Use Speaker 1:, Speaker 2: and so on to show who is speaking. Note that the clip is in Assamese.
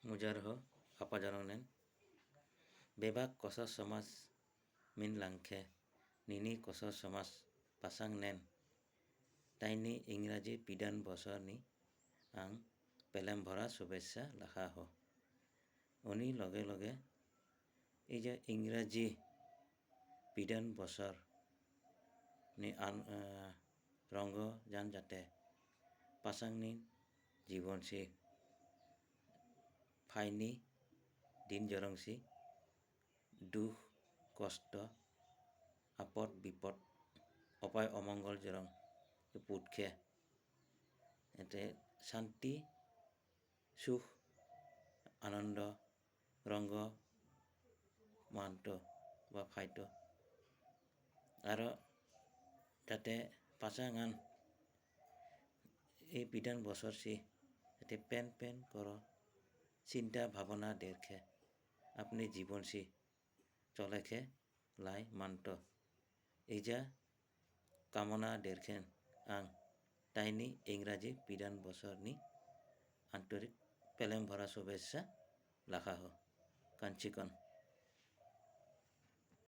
Speaker 1: Mujarho apa jaronen bebak kosa somas min langkhe nini kosa somas pasang nen taini ইংৰাজী পিডান বছৰ নি আং পেলেম ভৰা শুভেচ্ছা লাখা হ উনি লগে লগে এই যে ইংৰাজী পিডান বছৰ নি আন ৰংগ জান যাতে পাসাং নিন জীবন সি ফাইনি দিন জরংসি দুখ কষ্ট আপদ বিপদ অপায় অমঙ্গল জরং পুটখে এতে শান্তি সুখ আনন্দ রঙ্গ মান্ত বা ফাইট আর যাতে পাচাঙান এই বিধান বছর সি যাতে পেন পেন কর চিন্তা ভাবনা দেখে আপনি জীবন সি চলেখে লাই মান্ত এই যা কামনা দেখেন আং তাইনি ইংরাজি বিধান বছর নি আন্তরিক পেলেম ভরা শুভেচ্ছা লাখা হ কাঞ্চিকন